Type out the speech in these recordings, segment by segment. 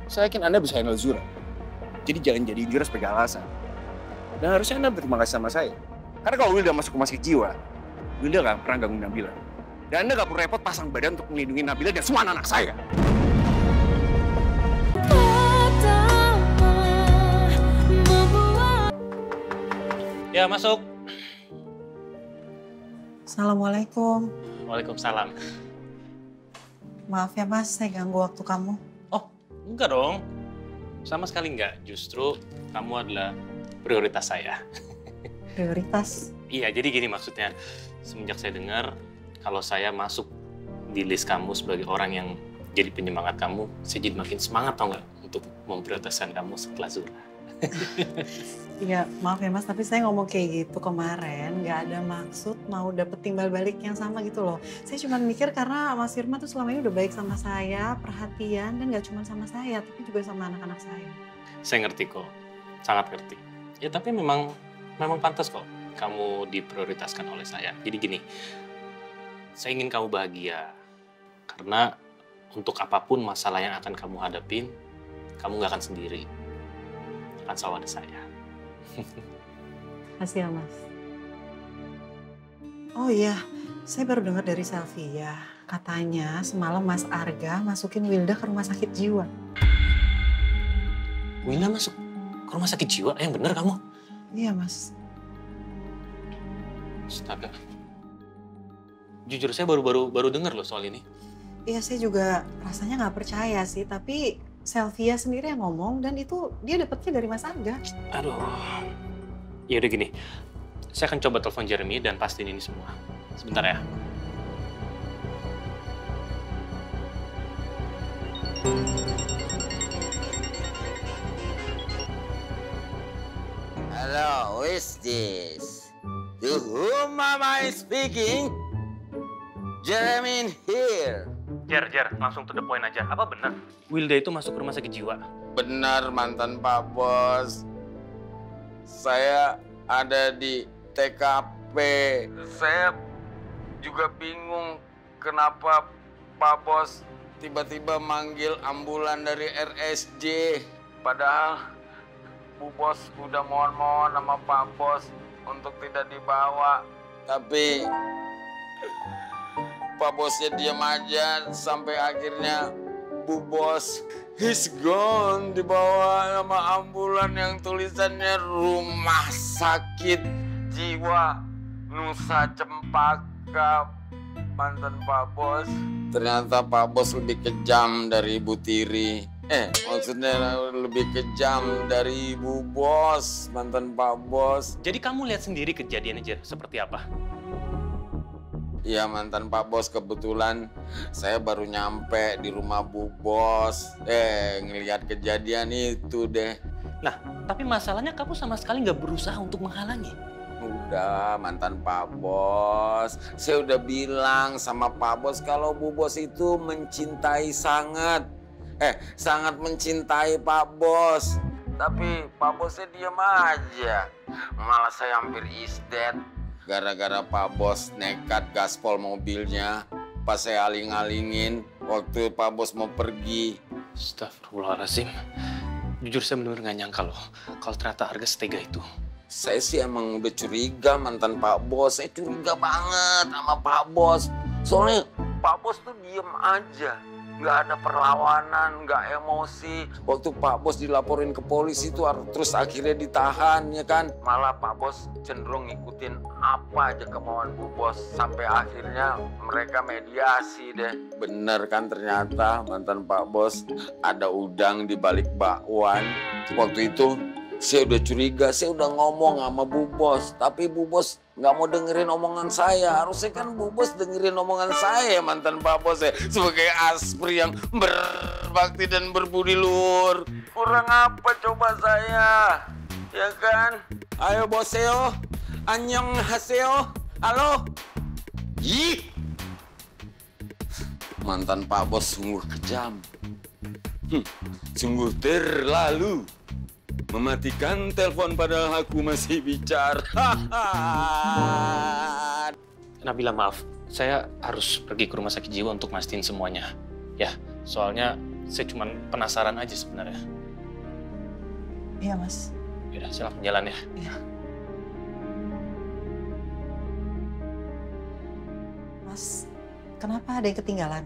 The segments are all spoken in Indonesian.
Saya yakin Anda bisa handle Zura. Jadi jangan jadi Zura sebagai alasan. Dan harusnya Anda berterima kasih sama saya. Karena kalau Wilda masuk rumah sakit jiwa, Wilda nggak pernah ganggu Nabila. Dan Anda nggak perlu repot pasang badan untuk melindungi Nabila dan semua anak saya. Ya, masuk. Assalamualaikum. Waalaikumsalam. Maaf ya Mas, saya ganggu waktu kamu. Oh, enggak dong. Sama sekali enggak. Justru kamu adalah prioritas saya. Prioritas? Iya, jadi gini maksudnya. Semenjak saya dengar kalau saya masuk di list kamu sebagai orang yang jadi penyemangat kamu, saya jadi makin semangat tau nggak untuk memprioritaskan kamu setelah Zura. Iya, maaf ya Mas, tapi saya ngomong kayak gitu kemarin nggak ada maksud mau dapet timbal balik yang sama gitu loh. Saya cuma mikir karena Mas Firman tuh selama ini udah baik sama saya, perhatian, dan nggak cuma sama saya, tapi juga sama anak-anak saya. Saya ngerti kok, sangat ngerti. Ya tapi memang pantas kok kamu diprioritaskan oleh saya. Jadi gini, saya ingin kamu bahagia. Karena untuk apapun masalah yang akan kamu hadapin, kamu nggak akan sendiri. Akan selalu ada saya. Makasih ya Mas. Oh iya, saya baru dengar dari Sylvia. Katanya semalam Mas Arga masukin Wilda ke rumah sakit jiwa. Wilda masuk ke rumah sakit jiwa? Yang bener kamu? Iya Mas. Astaga. Jujur saya baru dengar loh soal ini. Iya, saya juga rasanya nggak percaya sih, tapi Sylvia sendiri yang ngomong dan itu dia dapetnya dari Mas Arga. Aduh. Ya udah gini. Saya akan coba telepon Jeremy dan pastiin ini semua. Sebentar ya. Hello, who is this? To whom am I speaking? Jeremy here. Jer, langsung to the point aja. Apa benar Wilda itu masuk ke rumah sakit jiwa? Benar mantan Pak Bos. Saya ada di TKP. Saya juga bingung kenapa Pak Bos tiba-tiba manggil ambulan dari RSJ. Padahal Bu Bos udah mohon-mohon sama Pak Bos untuk tidak dibawa. Tapi Pak Bosnya diam aja sampai akhirnya Bu Bos he's gone dibawa sama ambulan yang tulisannya Rumah Sakit Jiwa Nusa Cempaka. Mantan Pak Bos. Ternyata Pak Bos lebih kejam dari Ibu Tiri. Maksudnya lebih kejam dari Ibu Bos, mantan Pak Bos. Jadi kamu lihat sendiri kejadiannya, Jer, seperti apa? Iya mantan Pak Bos, kebetulan saya baru nyampe di rumah Bu Bos. Ngelihat kejadian itu deh. Nah, tapi masalahnya kamu sama sekali nggak berusaha untuk menghalangi. Udah mantan Pak Bos, saya udah bilang sama Pak Bos kalau Bu Bos itu mencintai sangat mencintai Pak Bos. Tapi Pak Bosnya diam aja. Malah saya hampir is dead. Gara-gara Pak Bos nekat gaspol mobilnya pas saya aling-alingin waktu Pak Bos mau pergi. Astagfirullahaladzim. Jujur saya benar-benar nggak nyangka loh kalau ternyata Arga setega itu. Saya sih emang udah curiga mantan Pak Bos. Saya curiga banget sama Pak Bos. Soalnya Pak Bos tuh diem aja. Nggak ada perlawanan, nggak emosi. Waktu Pak Bos dilaporin ke polisi tuh terus akhirnya ditahan ya kan. Malah Pak Bos cenderung ngikutin apa aja kemauan Bu Bos. Sampai akhirnya mereka mediasi deh. Bener kan ternyata mantan Pak Bos ada udang di balik bakwan. Waktu itu saya udah curiga, saya udah ngomong sama Bu Bos. Tapi Bu Bos nggak mau dengerin omongan saya. Harusnya kan Bu Bos dengerin omongan saya mantan Pak Bos ya. Sebagai aspri yang berbakti dan berbudi luhur. Kurang apa coba saya? Ya kan? Ayo Boseo, annyeong haseo, halo? Ih! Mantan Pak Bos sungguh kejam. Sungguh terlalu. Mematikan telepon padahal aku masih bicara. Nabila maaf, saya harus pergi ke rumah sakit jiwa untuk mastiin semuanya. Ya, soalnya Saya cuma penasaran aja sebenarnya. Iya, Mas. Yaudah, silakan jalan ya. Iya. Mas, kenapa ada yang ketinggalan?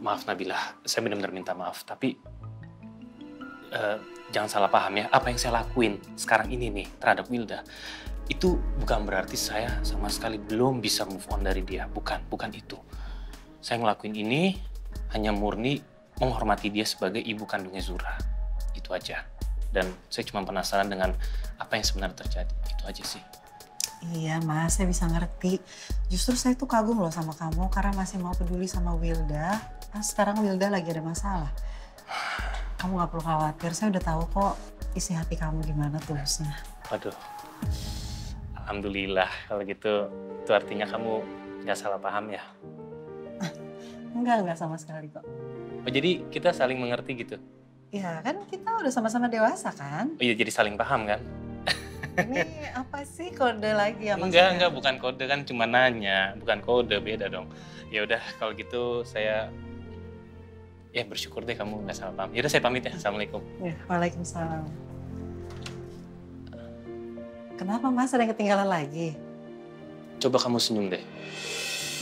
Maaf Nabila, saya benar-benar minta maaf. Tapi jangan salah paham ya. Apa yang saya lakuin sekarang ini nih terhadap Wilda, itu bukan berarti saya sama sekali belum bisa move on dari dia. Bukan itu. Saya ngelakuin ini hanya murni menghormati dia sebagai ibu kandungnya Zura. Itu aja. Dan saya cuma penasaran dengan apa yang sebenarnya terjadi. Itu aja sih. Iya, Mas, saya bisa ngerti. Justru saya tuh kagum loh sama kamu karena masih mau peduli sama Wilda. Nah, sekarang Wilda lagi ada masalah. Kamu gak perlu khawatir, saya udah tahu kok isi hati kamu gimana tulusnya. Waduh, alhamdulillah kalau gitu. Itu artinya kamu gak salah paham ya? Enggak sama sekali kok. Oh, jadi kita saling mengerti gitu? Ya kan kita udah sama-sama dewasa kan? Oh iya, jadi saling paham kan? Ini apa sih kode lagi ya maksudnya? Enggak, bukan kode, kan cuma nanya. Bukan kode, beda dong. Ya udah, kalau gitu saya ya bersyukur deh kamu nggak salah paham. Yaudah saya pamit ya, Assalamualaikum. Ya, waalaikumsalam. Kenapa Mas, ada yang ketinggalan lagi? Coba kamu senyum deh.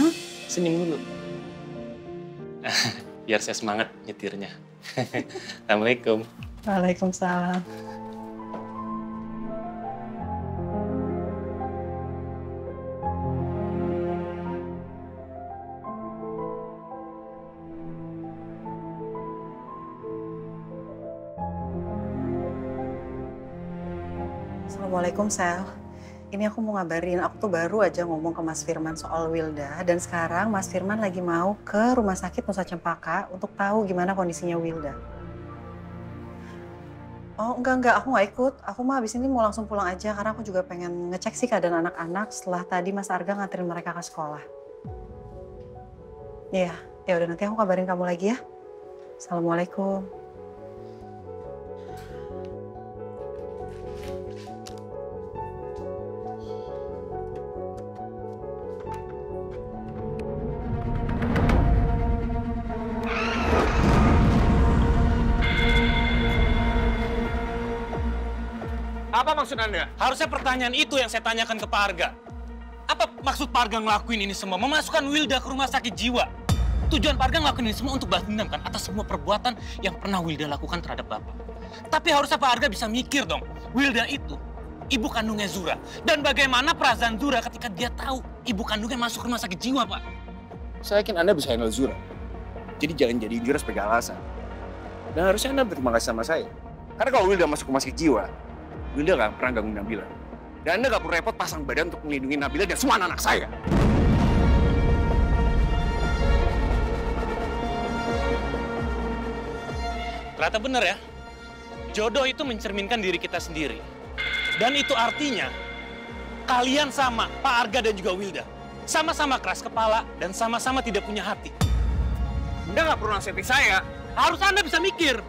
Hah? Senyum dulu. Biar saya semangat nyetirnya. Assalamualaikum. Waalaikumsalam. Assalamualaikum, Sel. Ini aku mau ngabarin, aku tuh baru aja ngomong ke Mas Firman soal Wilda. Dan sekarang Mas Firman lagi mau ke Rumah Sakit Nusa Cempaka untuk tahu gimana kondisinya Wilda. Oh enggak, aku nggak ikut. Aku mah abis ini mau langsung pulang aja karena aku juga pengen ngecek sih keadaan anak-anak setelah tadi Mas Arga nganterin mereka ke sekolah. Iya, ya udah nanti aku kabarin kamu lagi ya. Assalamualaikum. Apa maksud Anda? Harusnya pertanyaan itu yang saya tanyakan ke Pak Arga. Apa maksud Pak Arga ngelakuin ini semua? Memasukkan Wilda ke rumah sakit jiwa. Tujuan Pak Arga ngelakuin ini semua untuk balas dendam kan atas semua perbuatan yang pernah Wilda lakukan terhadap Bapak. Tapi harusnya Pak Arga bisa mikir dong, Wilda itu ibu kandungnya Zura. Dan bagaimana perasaan Zura ketika dia tahu ibu kandungnya masuk rumah sakit jiwa, Pak? Saya yakin Anda bisa handle Zura. Jadi jangan jadi Zura sebagai alasan. Dan harusnya Anda berterima kasih sama saya. Karena kalau Wilda masuk rumah sakit jiwa, Wilda gak pernah ganggu Nabila. Dan Anda gak perlu repot pasang badan untuk melindungi Nabila dan semua anak-anak saya. Ternyata benar ya, jodoh itu mencerminkan diri kita sendiri. Dan itu artinya, kalian sama, Pak Arga dan juga Wilda. Sama-sama keras kepala dan sama-sama tidak punya hati. Anda gak perlu nasihati saya. Harus Anda bisa mikir.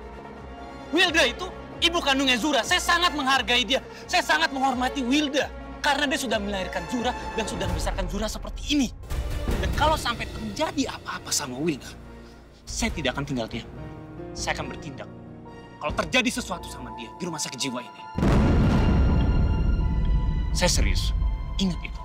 Wilda itu ibu kandungnya Zura. Saya sangat menghargai dia. Saya sangat menghormati Wilda. Karena dia sudah melahirkan Zura dan sudah membesarkan Zura seperti ini. Dan kalau sampai terjadi apa-apa sama Wilda, saya tidak akan tinggal diam. Saya akan bertindak. Kalau terjadi sesuatu sama dia di rumah sakit jiwa ini. Saya serius. Ingat itu.